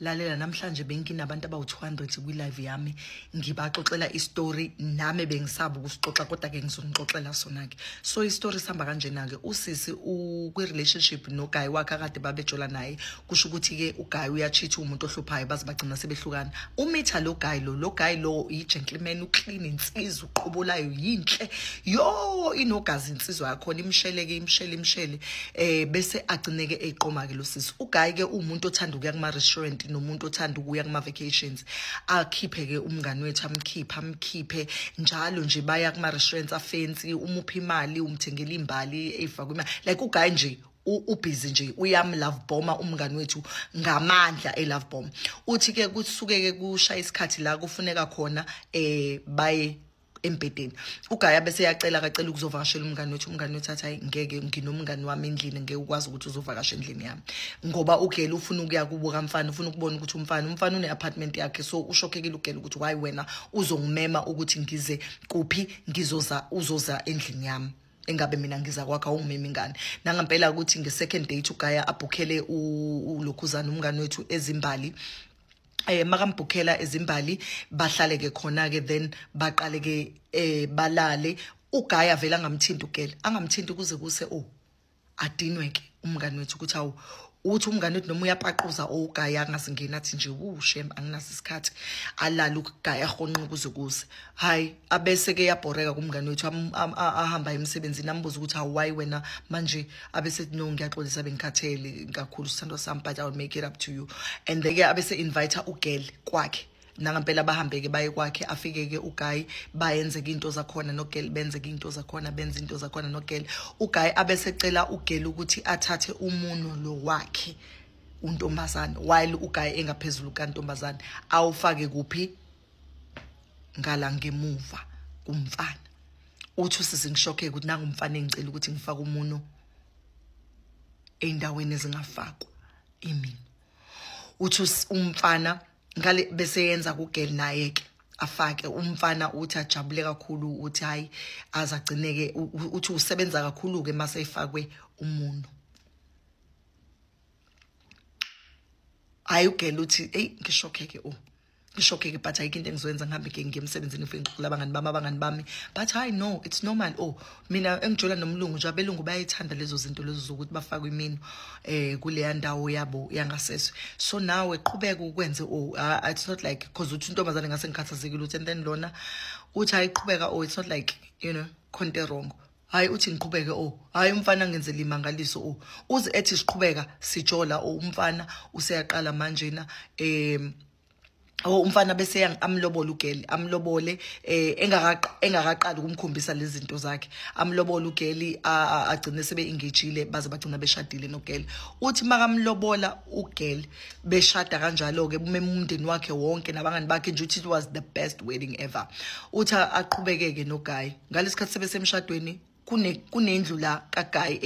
lalela namhlanje benginabantu abawu200 kwi live yami ngibaxoxela istory nami bengisaba ukusixoxa kodwa ke ngizonixoxela sona ke so istory sihamba kanjena ke usisi kwi relationship no guy wakhe akade babejola naye kusho ukuthi ke uguy uyacheat umuntu ohluphayo baze bagcina sebehlukana umitha lo guy lo i gentleman uclean insizwa uqobolayo yinhle yo inogazi insizwa yakho imsheleke imshele bese agcineke eqoma ke lo sisi uguy ke umuntu othanda ukuya kuma restaurant nomuntu othanda ukuya kuma vacations akhiphe ke umngani wethu amkhiphe njalo nje baya kuma restaurants afensi umuphi imali umthengela imbali efakwe imali like uguy nje ubusy nje uyamlove bomba umngani wethu ngamandla elove bomb uthi ke kusuke ke kushaya isikhathi la kufuneka khona baye empedeni ugaya bese yacela ukuzovakashela umngani wethu athi hayi ngeke nginomngani wami endlini ngeke ukwazi ukuthi uzovakasha endlini yami ngoba ugela ufuna ukuya kubuka umfana ufuna ukubona ukuthi umfana une apartment yakhe so ushokhekile ugela ukuthi why wena uzongimema ukuthi ngize kuphi uzoza endlini yami engabe mina ngiza kwakha ungimemi ngani nangempela ukuthi nge-second date ugaya abhukhele ulokhuzana umngani wethu ezimbali makambhukhela ezimbali bahlale ke khona ke then baqale ke balale ugaya vela angamthinti ugela angamthinti kuze kuse adinwe ke umngani wethu ukuthi awu uthi umngani wethu noma uyapaquza ugaya angasingena athi nje ushem anginaso isikhathi alala ugaya ahonqa kuze hayi abese ke yabhoreka kumngani wethu ahamba emsebenzini ambuza ukuthi why wena manje abese no ngiyaxolisa bengikhathele kakhulu sithando sami but I will make it up to you and then ke abese invite ugel kwakhe nangempela bahambe ke baye kwakhe afike ke uguy bayenze into zakhona nogel benze into zakhona benze into zakhona nogel uguy abese cela ugel ukuthi athathe umuno lo wakhe untombazana while uguy engaphezulu kantombazana awufake kuphi ngala ngemuva kumfana uthi usizingishoke ukuthi nanga umfana engicela ukuthi ngifake umuno endaweni ezingafakwa imini uthi umfana ngale bese yenza kugel naye ke afake umfana uthi ajabule kakhulu uthi hayi azagcineke uthi usebenza kakhulu ke mase efakwe umuntu ayugel uthi hey ngishokheke ngishokeke but ayike into engizoyenza ngihambe ke ngiyemsebenzini ufike ngixoxela abangani bami but hayi no it's normal mina engijola nomlungu nje abelungu bayayithanda lezo zinto lezo zokuthi bafakwe imino kule ndawo yabo yangaseswe so nawe qhubeka ukwenze it's not like because uthi intombazane ngase ngikhathazekile uthi and then lona uthi ayiqhubeka it's not like konke wrong hayi uthi ngiqhubeke hayi umfana ngenzela imangaliso uze ethi siqhubeka sijola umfana useyaqala manje na umfana bese amlobole ugeli amlobole engakaqali ukumkhombisa lezi zinto zakhe amlobole ugeli agcine sebe engagile baze bagcina beshadile nogeli uthi makamlobola ugeli beshada kanjalo ke umndeni wakhe wonke nabangani bakhe nje uthi it was the best wedding ever uthi aqhubekeke noguy ngalesikhathi sebesemshadweni kunendlu la kaGuy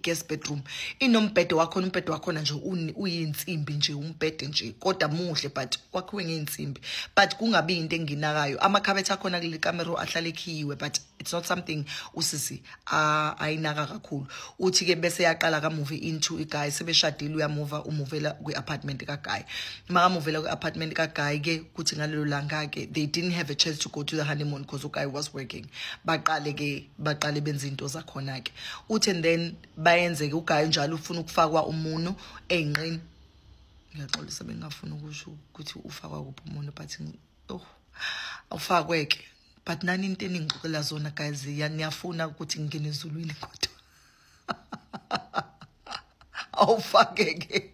guest bedroom inombhede wakhona umbhede wakhona nje uyinsimbi nje umbhede nje kodwa muhle but wakhiwe ngeinsimbi but kungabi into enginakayo amakhabethe akhona kule camera ahlale ekhiwe but it's not something usisi ayinaka kakhulu uthi ke bese yaqala ka move into iGuy sebeshadile umuvela kwi-apartment kaGuy makamuvela kwi-apartment kaGuy ke kuthi ngalelo langa ke they didn't have a chance to go to the honeymoon because uGuy was working baqale benza into zakhona ke uthi and then bayenze ke uGuy njalo ufuna ukufakwa umuno enqini ngiyaxolisa bengafuna ukusho ukuthi ufakwa kuphi umuno but ufakwe ke but nani into eningixoxela zona guys niyafuna ukuthi ngingene ezulwini kodwa awufake ke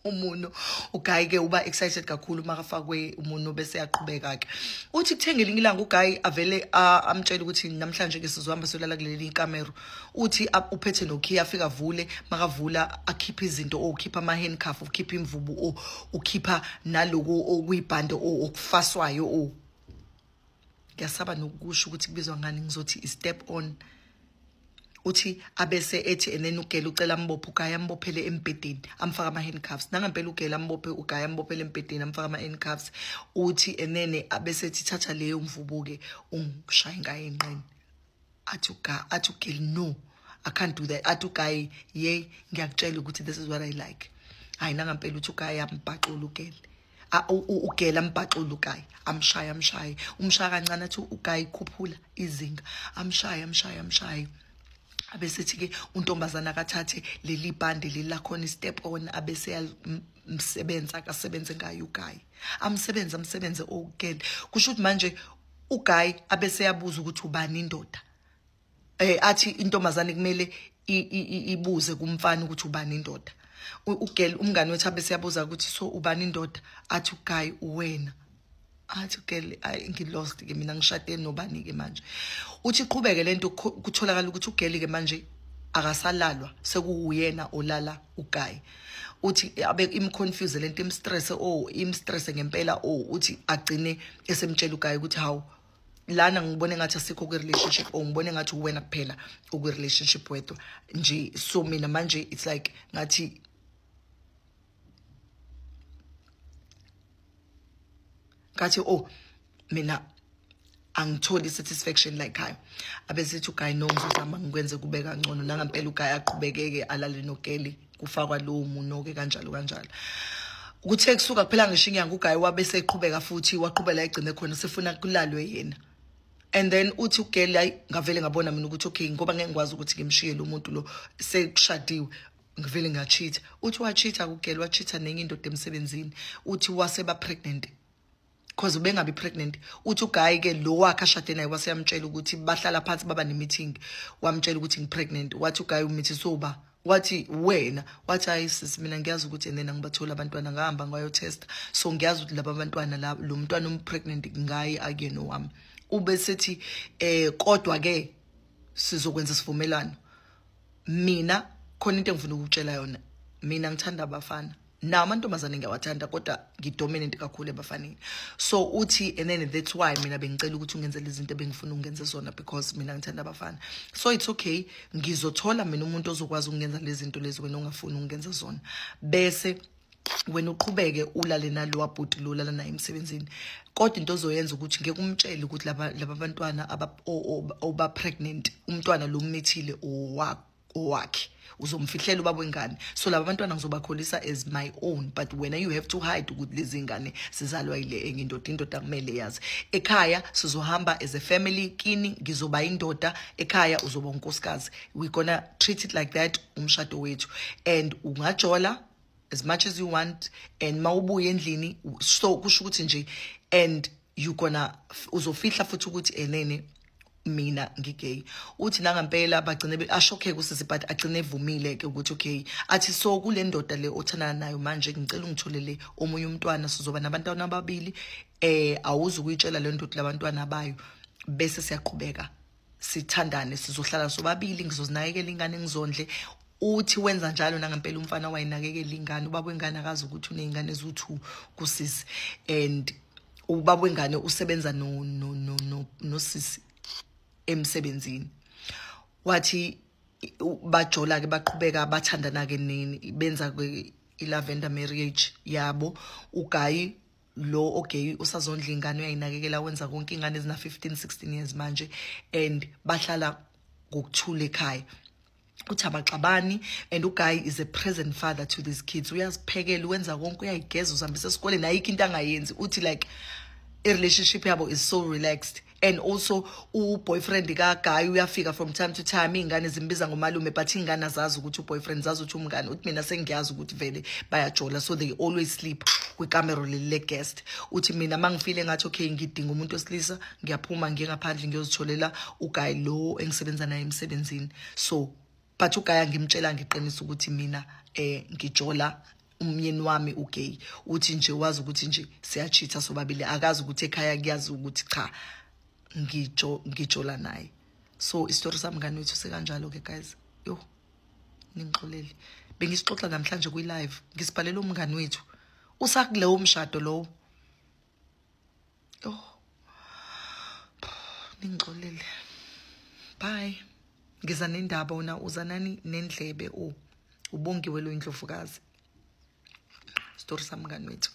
umuno uGuy ke uba excited kakhulu makafakwe umuno bese yaqhubeka ke uthi kuthengela ilanga uGuy avele amtshela ukuthi namhlanje ke sizohamba solala kuleli camera uthi uphethe nokey afika vule makavula akhipha izinto ukhipha ama handcuff ukhipha imvubu ukhipha naloko okuyibhande okufaswayo ngiyasaba nokusho ukuthi kubizwa ngani ngizothi I step on uthi abese ethi enene ugela ucela ambophe uGuy ambophele embedeni amfaka ama handcuffs nangempela ugela ambophe uGuy ambophele embedeni amfaka ama handcuffs uthi enene abese ethi thatha leyo mvubu ke ungishaya ngaye enqeni athi ugela no I can't do that athi uGuy ngiyakutshela ukuthi this is what I like hayi nangampela uthi uGayi ambhaqula uGeli uGeli ambhaqula uGayi amshaya umshaya kancane athi uGayi khuphula izinga amshaya abesithi ke untombazana akathathe leli bhande lelakhona step on abese msebenza akasebenze ngayo uGayi amsebenze uGeli kusho ukuthi manje uGayi abese yabuza ukuthi ubani indoda athi intombazane kumele ibuze kumfana ukuthi ubani indoda uGeli umngani wethu abese yabuza ukuthi so ubani indoda athi uGayi uwena athi uGeli ngilost ke mina ngishade nobani ke manje uthi iqhubeke lento kutholakala ukuthi uGeli ke manje akasalalwa sekuyena olala uGayi uthi abe imconfuse lento imstress ngempela uthi agcine esemtshela uGayi ukuthi hawu lana ngibone ngathi asikho ku relationship ngibone ngathi uwena kuphela ku relationship wedwa nje so mina manje it's like ngathi mina angitholi satisfaction like hayi abesithi uGayi no ngizozama ngikwenze kube kangcono nangampela uGayi aqhubekeke alale noGeli kufakwa lowo muno ke kanjalo ukuthe kusuka kuphela ngisho inyanga uGayi wabese eqhubeka futhi waqhubela egcine khona sefuna kulalwe yena and then uthi uGeli hayi ngavele ngabona mina ukuthi okay ngoba ngeke ngikwazi ukuthi ngimshiye lo muntu lo sekushadiwe ngivele ngacheat uthi wacheata kuGeli wacheata nenye indoda emsebenzini uthi waseba pregnant because ubengabi pregnant uthi uGayi ke lo wakhe ashade naye waseyamtshela ukuthi bahlala phansi baba ne meeting wamtshela ukuthi ngipregnant wathi uGayi umithi soba wathi wena wathi hayi sis mina ngiyazi ukuthi nena ngibathola abantwana ngahamba ngayo test so ngiyazi ukuthi laba abantwana lo mntwana umpregnant ngayi akuyena wami ubesethi kodwa ke sizokwenza isivumelano mina khona into engifuna ukutshela yona mina ngithanda abafana amantombazane ngiyawathanda kodwa ngidominant kakhulu ebafaneni so uthi and then that's why mina bengicela ukuthi ungenzele izinto ebengifuna ungenze zona because mina ngithanda abafana so it's okay ngizothola mina umuntu ozokwazi ukungenza lezi zinto lezi wena ungafuni ungenza zona bese wena uqhubeke ulale nalo wabhuti lo lala naye emsebenzini kodwa into ozoyenza ukuthi ngeke umtshele ukuthi laba abantwana oba pregnant umntwana lo umithile owakhe uzomfihlela ubaba wengane so laba abantwana ngizobakholisa as my own but when you have to hide ukuthi lezi ngane sizalwa ile enye indoda kumele yazi ekhaya sizohamba as a family kini ngizoba indoda ekhaya uzoba unkosikazi we gonna treat it like that umshado wethu and ungajola as much as you want and mawubuye endlini so kusho ukuthi nje and you gonna uzofihla futhi ukuthi enene mina ngigay uthi nangampela bagcine ashokhe kusisi but agcine evumile ke ukuthi okay athi so kule ndoda le othandana nayo manje ngicela ungitholele omunye umntwana sizoba nabantwana ababili awuzi ukuyitshela le ndoda labantwana bayo bese siyaqhubeka sithandane sizohlala sobabili ngizozinakekela ingane ngizondle uthi wenza njalo nangampela umfana wayinakekela ingane ubaba wengane akazi ukuthi unezingane ezu2 kusisi and ubaba wengane usebenza no sisi emsebenzini wathi bajola ke baqhubeka bathandana ke nini benza ke ilavender marriage yabo uGayi lo okay usazondla ingane uyayinakekela wenza konke ingane ezina 15 16 years manje and bahlala ngokuthula ekhaya uthi abaxabani and uGayi is a present father to these kids uyaziphekela wenza konke uyayigeza uzihambisa esikoleni ayikho into angayenzi uthi like a relationship yabo is so relaxed and also boyfriend kaGayi uyafika from time to time ingane zimbiza ngomalume but ingane azazi ukuthi boyfriend zazi ukuthi umngane uthi mina sengiyazi ukuthi vele bayajola so they always sleep kwikamero le guest uthi mina mangifile ngathi okay ngidinga umuntu osilisa ngiyaphuma ngingaphandle ngiyozitholela uGayi lo engisebenza naye emsebenzini so but uGayi ngimtshela ngiqinisa ukuthi mina ngijola umyeni wami uGay uthi nje wazi ukuthi nje siyachitha sobabili akazi ukuthi ekhaya kuyazi ukuthi cha ngijola naye so istory sami ngani wethu sekanjalo ke guys yo ningixolele bengisixoxa namhlanje kwi live ngisibhalela umngani wethu usakuleyo umshado lo yo ningixolele bye ngiza nendaba una uzanani nendlebe ubongiwe lo indlovukazi story sami ngani wethu